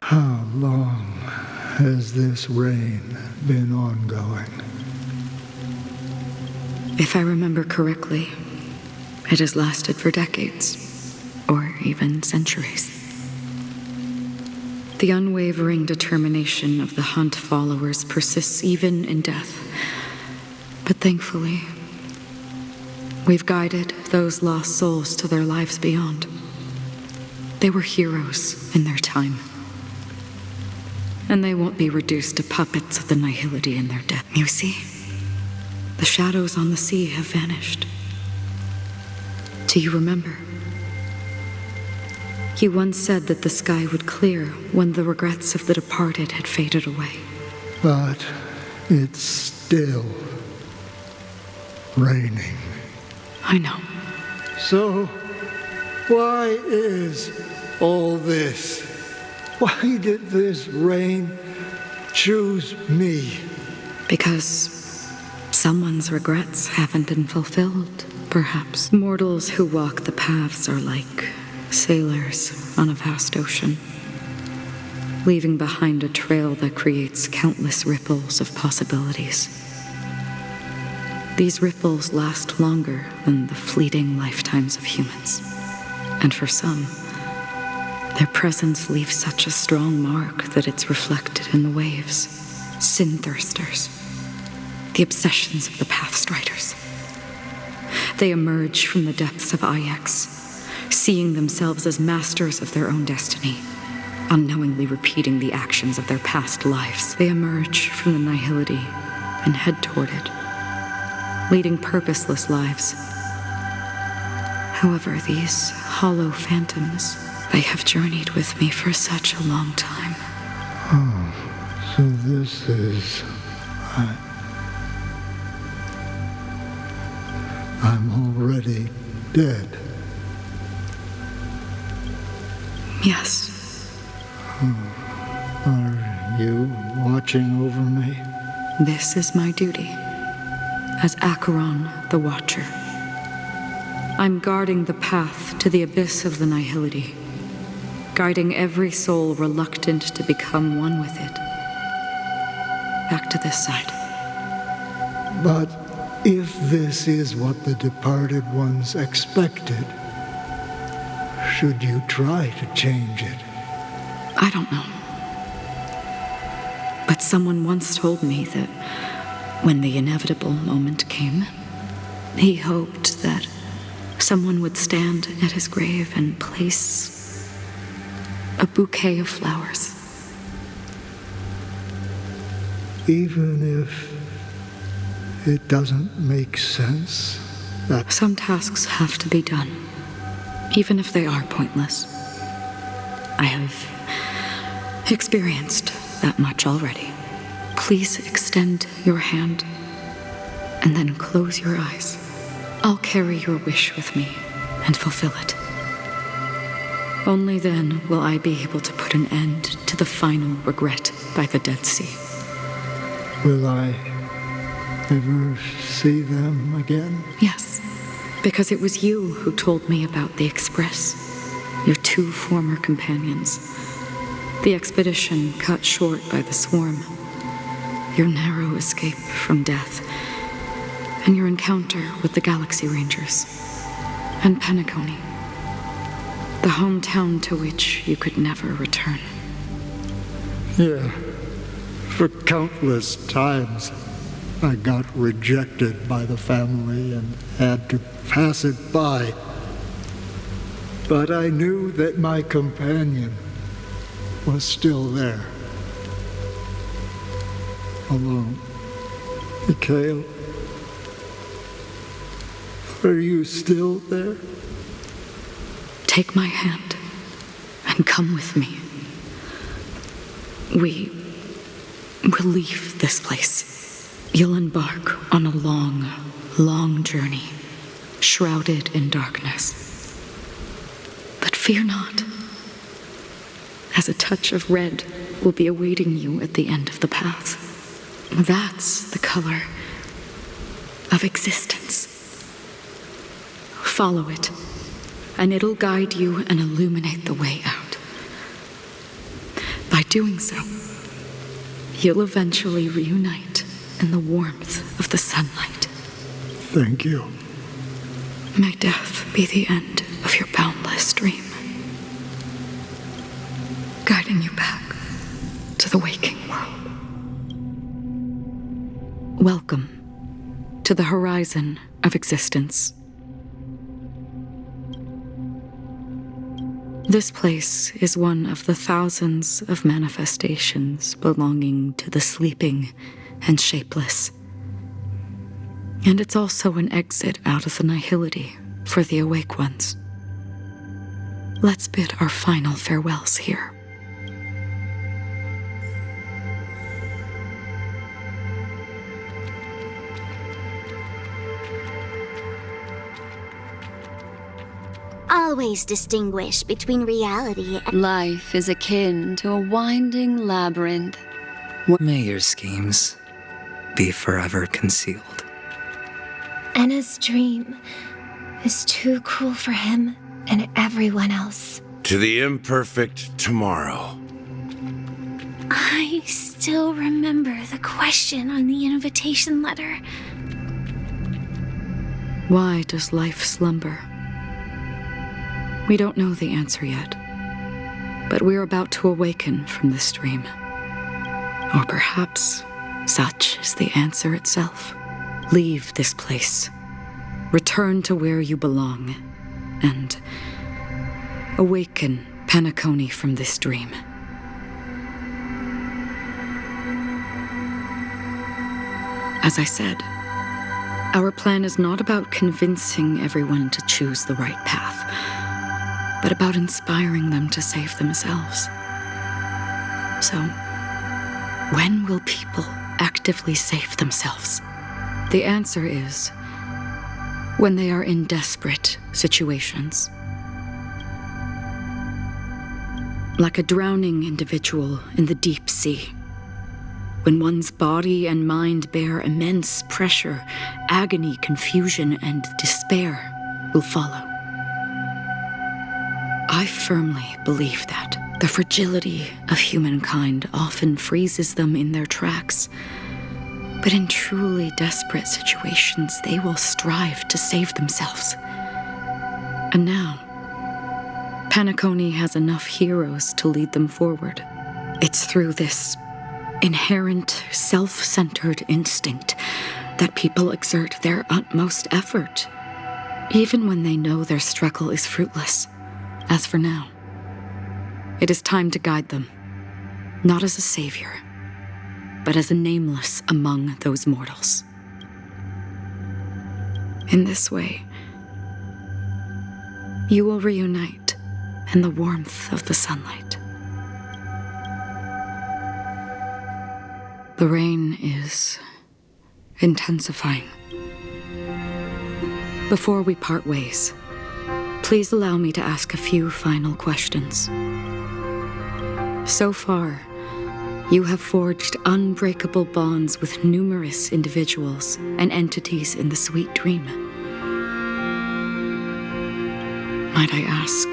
How long has this rain been ongoing? If I remember correctly, it has lasted for decades, or even centuries. The unwavering determination of the Hunt followers persists even in death. But thankfully, we've guided those lost souls to their lives beyond. They were heroes in their time. And they won't be reduced to puppets of the nihility in their death. You see, the shadows on the sea have vanished. Do you remember? You once said that the sky would clear when the regrets of the departed had faded away. But it's still raining. I know. So, why is all this? Why did this rain choose me? Because someone's regrets haven't been fulfilled, perhaps. Mortals who walk the paths are like sailors on a vast ocean, leaving behind a trail that creates countless ripples of possibilities. These ripples last longer than the fleeting lifetimes of humans. And for some, their presence leaves such a strong mark that it's reflected in the waves. Sin-thirsters, the obsessions of the Pathstriders. They emerge from the depths of Ix, seeing themselves as masters of their own destiny, unknowingly repeating the actions of their past lives. They emerge from the nihility and head toward it, leading purposeless lives. However, these hollow phantoms, they have journeyed with me for such a long time. Oh, so this is... I'm already dead. Yes. Are you watching over me? This is my duty as Acheron the Watcher. I'm guarding the path to the abyss of the nihility, guiding every soul reluctant to become one with it. Back to this side. But if this is what the departed ones expected, should you try to change it? I don't know. But someone once told me that when the inevitable moment came, he hoped that someone would stand at his grave and place a bouquet of flowers. Even if it doesn't make sense, that... Some tasks have to be done, even if they are pointless. I have experienced that much already. Please extend your hand and then close your eyes. I'll carry your wish with me and fulfill it. Only then will I be able to put an end to the final regret by the Dead Sea. Will I ever see them again? Yes, because it was you who told me about the Express, your two former companions. The expedition cut short by the swarm, your narrow escape from death, and your encounter with the Galaxy Rangers, and Penacony, the hometown to which you could never return. Yeah, for countless times I got rejected by the family and had to pass it by. But I knew that my companion was still there. Alone. Mikhail, are you still there? Take my hand and come with me. We will leave this place. You'll embark on a long, long journey, shrouded in darkness. But fear not, as a touch of red will be awaiting you at the end of the path. That's the color of existence. Follow it, and it'll guide you and illuminate the way out. By doing so, you'll eventually reunite in the warmth of the sunlight. Thank you. May death be the end of your boundless dream, guiding you back to the waking world. Welcome to the horizon of existence. This place is one of the thousands of manifestations belonging to the sleeping and shapeless. And it's also an exit out of the nihility for the awake ones. Let's bid our final farewells here. Always distinguish between reality and... Life is akin to a winding labyrinth. May your schemes be forever concealed. Anna's dream is too cruel for him and everyone else. To the imperfect tomorrow. I still remember the question on the invitation letter. Why does life slumber? We don't know the answer yet, but we're about to awaken from this dream. Or perhaps such is the answer itself. Leave this place, return to where you belong, and awaken Penacony from this dream. As I said, our plan is not about convincing everyone to choose the right path, but about inspiring them to save themselves. So, when will people actively save themselves? The answer is when they are in desperate situations. Like a drowning individual in the deep sea. When one's body and mind bear immense pressure, agony, confusion, and despair will follow. I firmly believe that the fragility of humankind often freezes them in their tracks. But in truly desperate situations, they will strive to save themselves. And now, Penacony has enough heroes to lead them forward. It's through this inherent, self-centered instinct that people exert their utmost effort, even when they know their struggle is fruitless. As for now, it is time to guide them, not as a savior, but as a nameless among those mortals. In this way, you will reunite in the warmth of the sunlight. The rain is intensifying. Before we part ways, please allow me to ask a few final questions. So far, you have forged unbreakable bonds with numerous individuals and entities in the sweet dream. Might I ask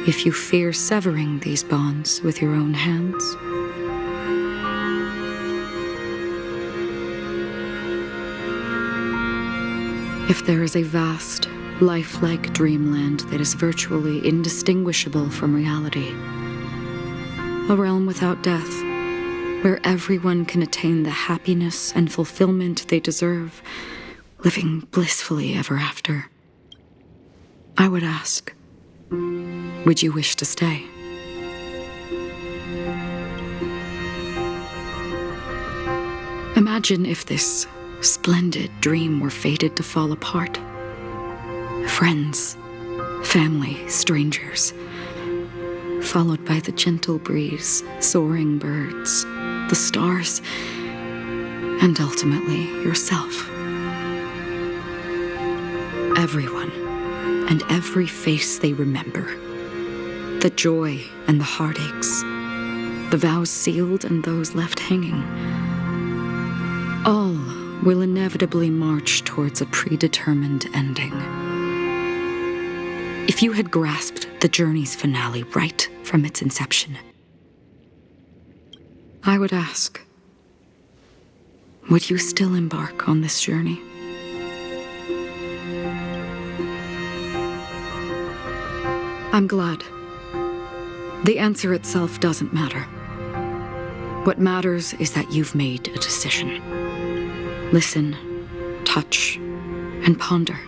if you fear severing these bonds with your own hands? If there is a vast, lifelike dreamland that is virtually indistinguishable from reality, a realm without death, where everyone can attain the happiness and fulfillment they deserve, living blissfully ever after, I would ask, would you wish to stay? Imagine if this splendid dream were fated to fall apart. Friends, family, strangers, followed by the gentle breeze, soaring birds, the stars, and ultimately yourself. Everyone and every face they remember, the joy and the heartaches, the vows sealed and those left hanging, all will inevitably march towards a predetermined ending. If you had grasped the journey's finale right from its inception, I would ask, would you still embark on this journey? I'm glad. The answer itself doesn't matter. What matters is that you've made a decision. Listen, touch, and ponder.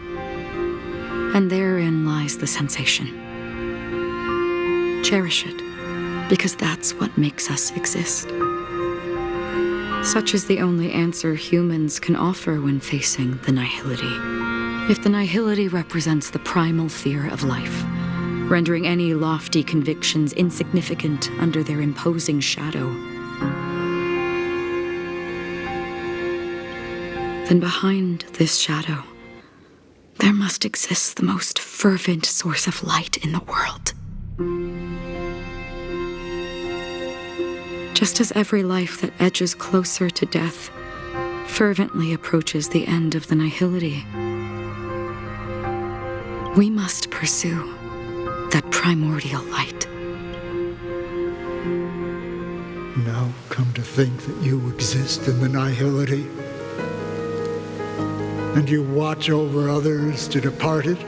And therein lies the sensation. Cherish it, because that's what makes us exist. Such is the only answer humans can offer when facing the nihility. If the nihility represents the primal fear of life, rendering any lofty convictions insignificant under their imposing shadow, then behind this shadow, there must exist the most fervent source of light in the world. Just as every life that edges closer to death fervently approaches the end of the nihility, we must pursue that primordial light. Now come to think that you exist in the nihility, and you watch over others to depart it.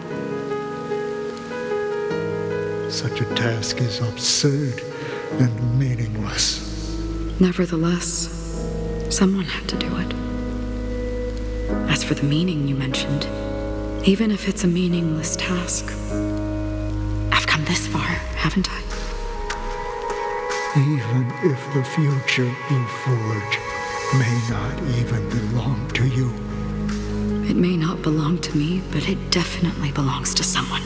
Such a task is absurd and meaningless. Nevertheless, someone had to do it. As for the meaning you mentioned, even if it's a meaningless task, I've come this far, haven't I? Even if the future you forge may not even belong to you. It may not belong to me, but it definitely belongs to someone.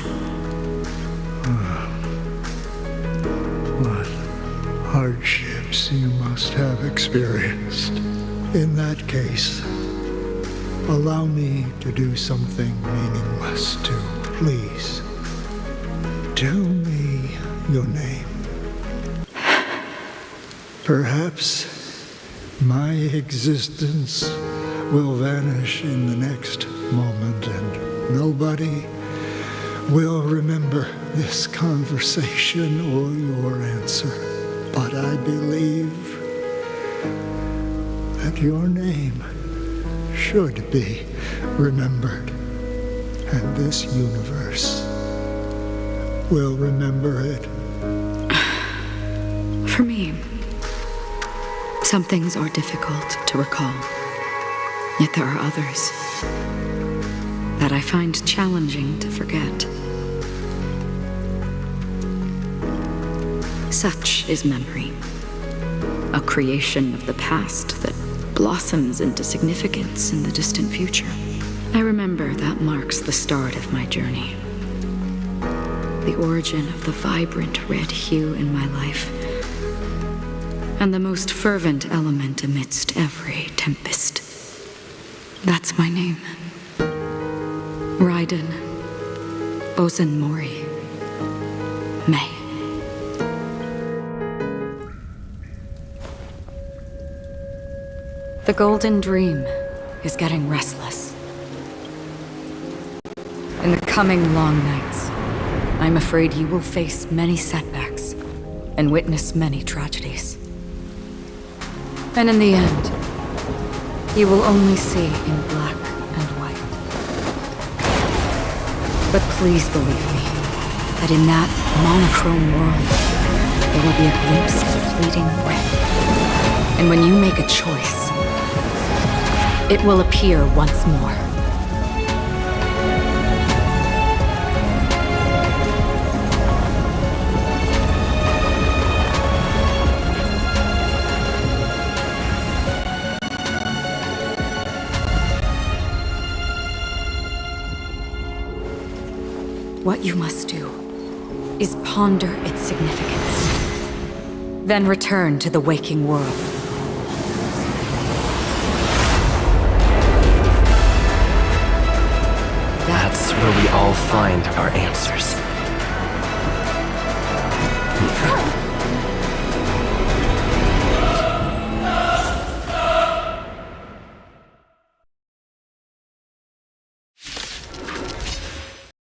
What hardships you must have experienced. In that case, allow me to do something meaningless too. Please, tell me your name. Perhaps my existence will vanish in the next moment, and nobody will remember this conversation or your answer. But I believe that your name should be remembered, and this universe will remember it. For me, some things are difficult to recall. Yet there are others that I find challenging to forget. Such is memory, a creation of the past that blossoms into significance in the distant future. I remember that marks the start of my journey, the origin of the vibrant red hue in my life, and the most fervent element amidst every tempest. That's my name. Raiden Bozen Mori. May. The Golden Dream is getting restless. In the coming long nights, I'm afraid you will face many setbacks and witness many tragedies. And in the end, you will only see in black and white. But please believe me, that in that monochrome world, there will be a glimpse of fleeting red. And when you make a choice, it will appear once more. What you must do is ponder its significance, then return to the waking world. That's where we all find our answers.